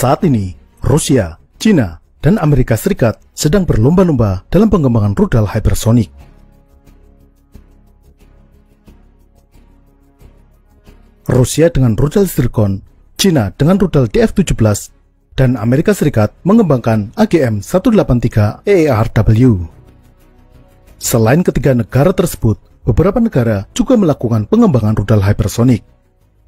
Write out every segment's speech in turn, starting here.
Saat ini, Rusia, China, dan Amerika Serikat sedang berlomba-lomba dalam pengembangan rudal hypersonic. Rusia dengan rudal Zircon, China dengan rudal DF-17, dan Amerika Serikat mengembangkan AGM-183 EERW. Selain ketiga negara tersebut, beberapa negara juga melakukan pengembangan rudal hypersonic.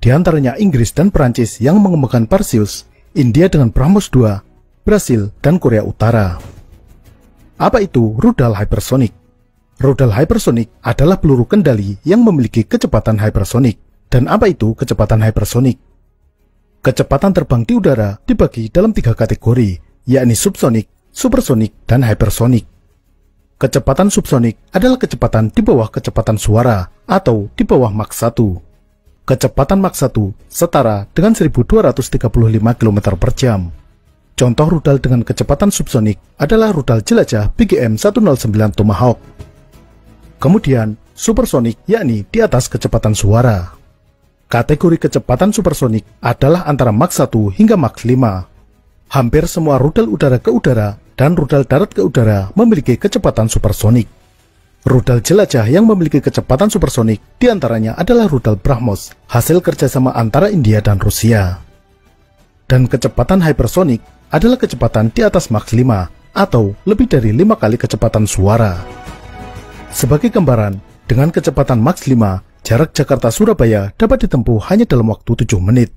Di antaranya Inggris dan Perancis yang mengembangkan Perseus, India dengan BrahMos 2, Brasil, dan Korea Utara. Apa itu rudal hypersonic? Rudal hypersonic adalah peluru kendali yang memiliki kecepatan hypersonic. Dan apa itu kecepatan hypersonic? Kecepatan terbang di udara dibagi dalam 3 kategori, yakni subsonik, supersonik, dan hypersonic. Kecepatan subsonik adalah kecepatan di bawah kecepatan suara atau di bawah Mach 1. Kecepatan Mach 1 setara dengan 1235 km per jam. Contoh rudal dengan kecepatan subsonik adalah rudal jelajah BGM-109 Tomahawk. Kemudian, supersonik yakni di atas kecepatan suara. Kategori kecepatan supersonik adalah antara Mach 1 hingga Mach 5. Hampir semua rudal udara ke udara dan rudal darat ke udara memiliki kecepatan supersonik. Rudal jelajah yang memiliki kecepatan supersonik diantaranya adalah rudal BrahMos, hasil kerjasama antara India dan Rusia. Dan kecepatan hypersonik adalah kecepatan di atas Mach 5 atau lebih dari 5 kali kecepatan suara. Sebagai gambaran, dengan kecepatan Mach 5, jarak Jakarta-Surabaya dapat ditempuh hanya dalam waktu 7 menit.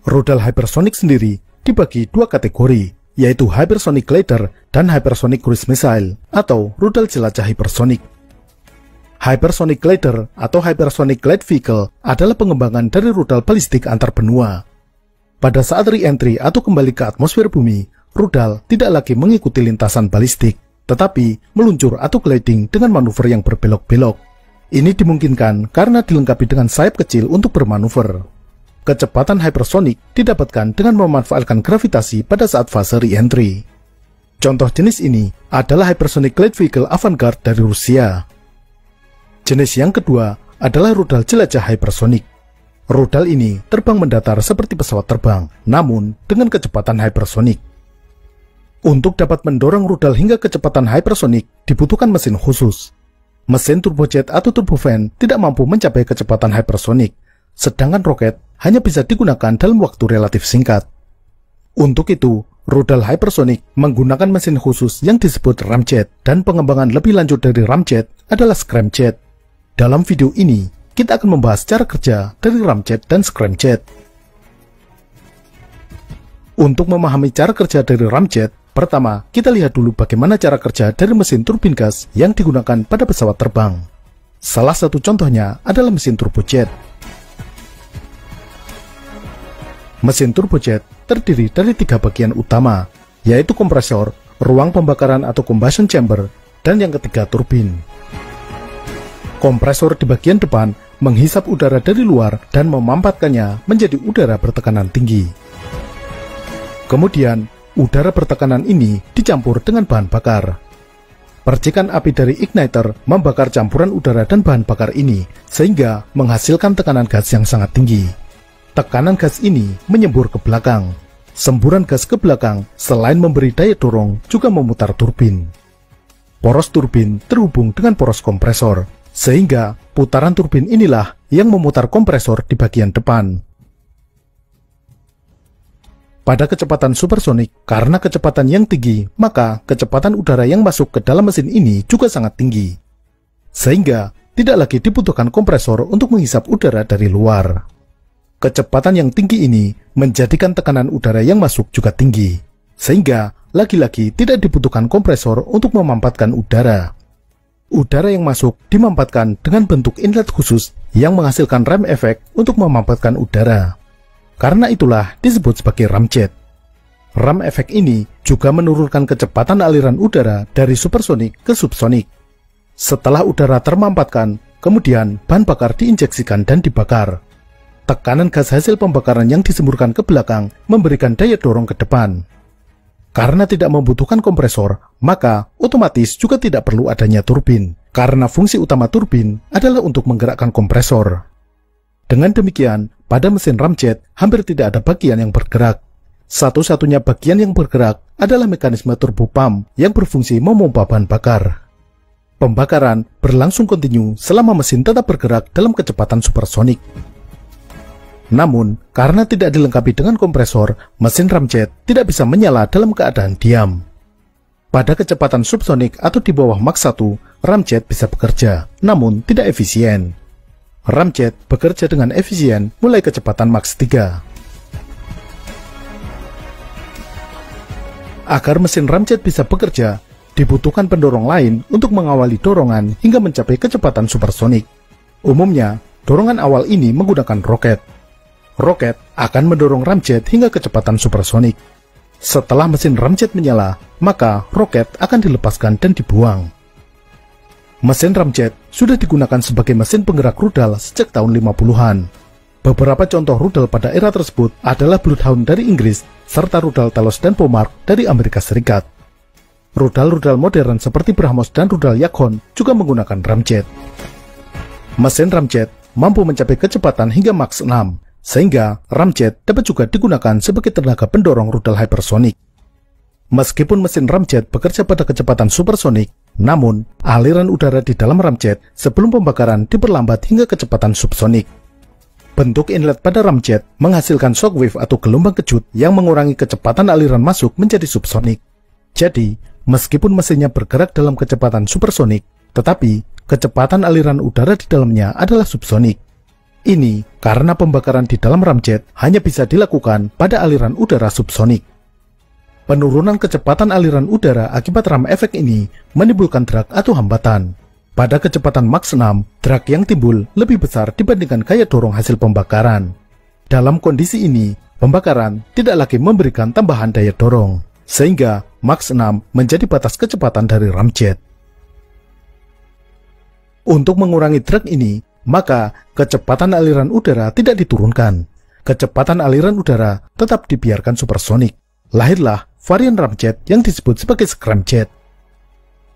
Rudal hypersonic sendiri dibagi 2 kategori, yaitu Hypersonic Glider dan Hypersonic Cruise Missile atau rudal jelajah hypersonic. Hypersonic Glider atau Hypersonic Glide Vehicle adalah pengembangan dari rudal balistik antar benua. Pada saat re-entry atau kembali ke atmosfer bumi, rudal tidak lagi mengikuti lintasan balistik, tetapi meluncur atau gliding dengan manuver yang berbelok-belok. Ini dimungkinkan karena dilengkapi dengan sayap kecil untuk bermanuver. Kecepatan hypersonic didapatkan dengan memanfaatkan gravitasi pada saat fase re-entry. Contoh jenis ini adalah Hypersonic Glide Vehicle Avangard dari Rusia. Jenis yang kedua adalah rudal jelajah hypersonic. Rudal ini terbang mendatar seperti pesawat terbang, namun dengan kecepatan hypersonic. Untuk dapat mendorong rudal hingga kecepatan hypersonic, dibutuhkan mesin khusus. Mesin turbojet atau turbofan tidak mampu mencapai kecepatan hypersonic, sedangkan roket hanya bisa digunakan dalam waktu relatif singkat. Untuk itu, rudal hypersonic menggunakan mesin khusus yang disebut ramjet, dan pengembangan lebih lanjut dari ramjet adalah scramjet. Dalam video ini, kita akan membahas cara kerja dari ramjet dan scramjet. Untuk memahami cara kerja dari ramjet, pertama, kita lihat dulu bagaimana cara kerja dari mesin turbin gas yang digunakan pada pesawat terbang. Salah satu contohnya adalah mesin turbojet. Mesin turbojet terdiri dari 3 bagian utama, yaitu kompresor, ruang pembakaran atau combustion chamber, dan yang ketiga turbin. Kompresor di bagian depan menghisap udara dari luar dan memampatkannya menjadi udara bertekanan tinggi. Kemudian, udara bertekanan ini dicampur dengan bahan bakar. Percikan api dari igniter membakar campuran udara dan bahan bakar ini, sehingga menghasilkan tekanan gas yang sangat tinggi. Tekanan gas ini menyembur ke belakang. Semburan gas ke belakang selain memberi daya dorong juga memutar turbin. Poros turbin terhubung dengan poros kompresor, sehingga putaran turbin inilah yang memutar kompresor di bagian depan. Pada kecepatan supersonik, karena kecepatan yang tinggi, maka kecepatan udara yang masuk ke dalam mesin ini juga sangat tinggi. Sehingga tidak lagi dibutuhkan kompresor untuk menghisap udara dari luar. Kecepatan yang tinggi ini menjadikan tekanan udara yang masuk juga tinggi, sehingga lagi-lagi tidak dibutuhkan kompresor untuk memampatkan udara. Udara yang masuk dimampatkan dengan bentuk inlet khusus yang menghasilkan ram effect untuk memampatkan udara. Karena itulah disebut sebagai ramjet. Ram effect ini juga menurunkan kecepatan aliran udara dari supersonik ke subsonik. Setelah udara termampatkan, kemudian bahan bakar diinjeksikan dan dibakar. Tekanan gas hasil pembakaran yang disemburkan ke belakang memberikan daya dorong ke depan. Karena tidak membutuhkan kompresor, maka otomatis juga tidak perlu adanya turbin, karena fungsi utama turbin adalah untuk menggerakkan kompresor. Dengan demikian, pada mesin ramjet hampir tidak ada bagian yang bergerak. Satu-satunya bagian yang bergerak adalah mekanisme turbo pump yang berfungsi memompa bahan bakar. Pembakaran berlangsung kontinu selama mesin tetap bergerak dalam kecepatan supersonik. Namun, karena tidak dilengkapi dengan kompresor, mesin ramjet tidak bisa menyala dalam keadaan diam. Pada kecepatan subsonik atau di bawah Mach 1, ramjet bisa bekerja, namun tidak efisien. Ramjet bekerja dengan efisien mulai kecepatan Mach 3. Agar mesin ramjet bisa bekerja, dibutuhkan pendorong lain untuk mengawali dorongan hingga mencapai kecepatan supersonik. Umumnya, dorongan awal ini menggunakan roket. Roket akan mendorong ramjet hingga kecepatan supersonik. Setelah mesin ramjet menyala, maka roket akan dilepaskan dan dibuang. Mesin ramjet sudah digunakan sebagai mesin penggerak rudal sejak tahun 50-an. Beberapa contoh rudal pada era tersebut adalah Bloodhound dari Inggris, serta rudal Talos dan Pomar dari Amerika Serikat. Rudal-rudal modern seperti BrahMos dan rudal Yukon juga menggunakan ramjet. Mesin ramjet mampu mencapai kecepatan hingga Mach 6, sehingga ramjet dapat juga digunakan sebagai tenaga pendorong rudal hypersonik. Meskipun mesin ramjet bekerja pada kecepatan supersonik, namun aliran udara di dalam ramjet sebelum pembakaran diperlambat hingga kecepatan subsonik. Bentuk inlet pada ramjet menghasilkan shockwave atau gelombang kejut yang mengurangi kecepatan aliran masuk menjadi subsonik. Jadi, meskipun mesinnya bergerak dalam kecepatan supersonik, tetapi kecepatan aliran udara di dalamnya adalah subsonik. Ini karena pembakaran di dalam ramjet hanya bisa dilakukan pada aliran udara subsonik. Penurunan kecepatan aliran udara akibat ram efek ini menimbulkan drag atau hambatan. Pada kecepatan Mach 6, drag yang timbul lebih besar dibandingkan gaya dorong hasil pembakaran. Dalam kondisi ini, pembakaran tidak lagi memberikan tambahan daya dorong, sehingga Mach 6 menjadi batas kecepatan dari ramjet. Untuk mengurangi drag ini, maka kecepatan aliran udara tidak diturunkan. Kecepatan aliran udara tetap dibiarkan supersonik. Lahirlah varian ramjet yang disebut sebagai scramjet.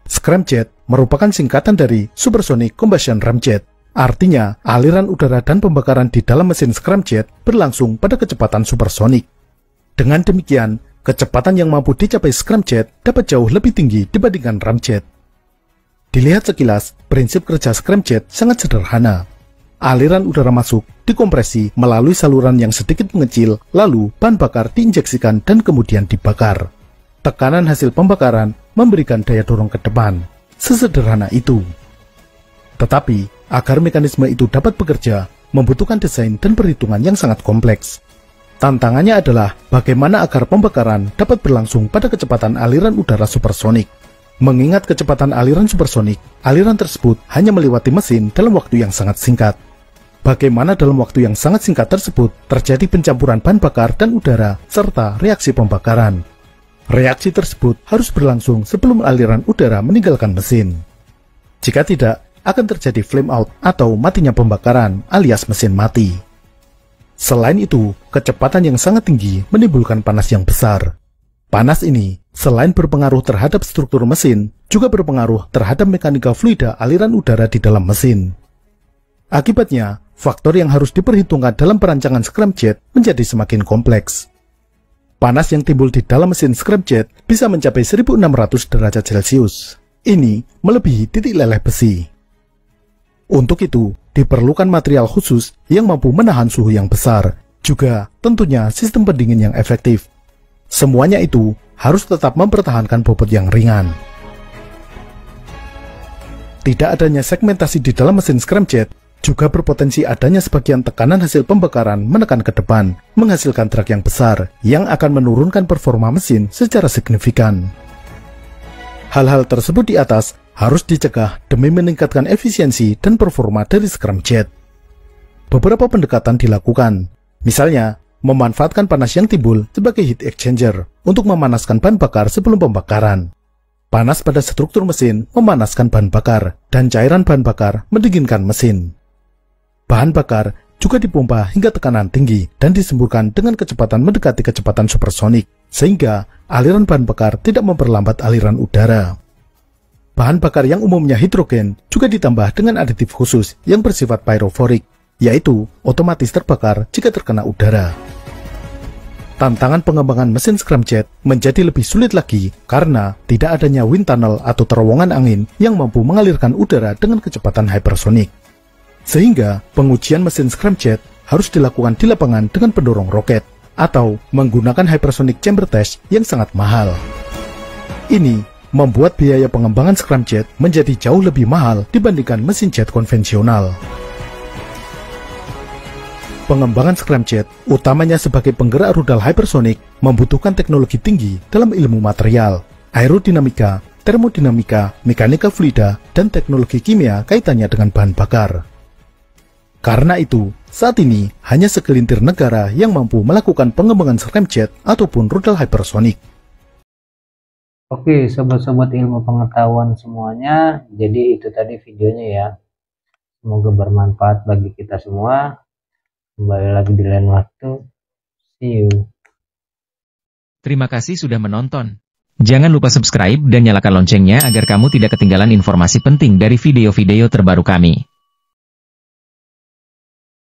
Scramjet merupakan singkatan dari Supersonic Combustion Ramjet. Artinya, aliran udara dan pembakaran di dalam mesin scramjet berlangsung pada kecepatan supersonik. Dengan demikian, kecepatan yang mampu dicapai scramjet dapat jauh lebih tinggi dibandingkan ramjet. Dilihat sekilas, prinsip kerja scramjet sangat sederhana. Aliran udara masuk, dikompresi melalui saluran yang sedikit mengecil, lalu bahan bakar diinjeksikan dan kemudian dibakar. Tekanan hasil pembakaran memberikan daya dorong ke depan. Sesederhana itu. Tetapi, agar mekanisme itu dapat bekerja, membutuhkan desain dan perhitungan yang sangat kompleks. Tantangannya adalah bagaimana agar pembakaran dapat berlangsung pada kecepatan aliran udara supersonik. Mengingat kecepatan aliran supersonik, aliran tersebut hanya melewati mesin dalam waktu yang sangat singkat. Bagaimana dalam waktu yang sangat singkat tersebut terjadi pencampuran bahan bakar dan udara serta reaksi pembakaran. Reaksi tersebut harus berlangsung sebelum aliran udara meninggalkan mesin. Jika tidak, akan terjadi flame out atau matinya pembakaran alias mesin mati. Selain itu, kecepatan yang sangat tinggi menimbulkan panas yang besar. Panas ini, selain berpengaruh terhadap struktur mesin, juga berpengaruh terhadap mekanika fluida aliran udara di dalam mesin. Akibatnya, faktor yang harus diperhitungkan dalam perancangan scramjet menjadi semakin kompleks. Panas yang timbul di dalam mesin scramjet bisa mencapai 1600 derajat Celcius. Ini melebihi titik leleh besi. Untuk itu, diperlukan material khusus yang mampu menahan suhu yang besar, juga tentunya sistem pendingin yang efektif. Semuanya itu harus tetap mempertahankan bobot yang ringan. Tidak adanya segmentasi di dalam mesin scramjet juga berpotensi adanya sebagian tekanan hasil pembakaran menekan ke depan, menghasilkan drag yang besar, yang akan menurunkan performa mesin secara signifikan. Hal-hal tersebut di atas harus dicegah demi meningkatkan efisiensi dan performa dari scramjet. Beberapa pendekatan dilakukan, misalnya, memanfaatkan panas yang timbul sebagai heat exchanger untuk memanaskan bahan bakar sebelum pembakaran. Panas pada struktur mesin memanaskan bahan bakar, dan cairan bahan bakar mendinginkan mesin. Bahan bakar juga dipompa hingga tekanan tinggi dan disemburkan dengan kecepatan mendekati kecepatan supersonik, sehingga aliran bahan bakar tidak memperlambat aliran udara. Bahan bakar yang umumnya hidrogen juga ditambah dengan aditif khusus yang bersifat pyrophoric, yaitu otomatis terbakar jika terkena udara. Tantangan pengembangan mesin scramjet menjadi lebih sulit lagi karena tidak adanya wind tunnel atau terowongan angin yang mampu mengalirkan udara dengan kecepatan hypersonic. Sehingga pengujian mesin scramjet harus dilakukan di lapangan dengan pendorong roket atau menggunakan hypersonic chamber test yang sangat mahal. Ini membuat biaya pengembangan scramjet menjadi jauh lebih mahal dibandingkan mesin jet konvensional. Pengembangan scramjet, utamanya sebagai penggerak rudal hypersonic, membutuhkan teknologi tinggi dalam ilmu material, aerodinamika, termodinamika, mekanika fluida, dan teknologi kimia kaitannya dengan bahan bakar. Karena itu, saat ini hanya segelintir negara yang mampu melakukan pengembangan scramjet ataupun rudal hypersonic. Oke, sobat-sobat ilmu pengetahuan semuanya, jadi itu tadi videonya ya. Semoga bermanfaat bagi kita semua. Kembali lagi di lain waktu. See you. Terima kasih sudah menonton. Jangan lupa subscribe dan nyalakan loncengnya agar kamu tidak ketinggalan informasi penting dari video-video terbaru kami.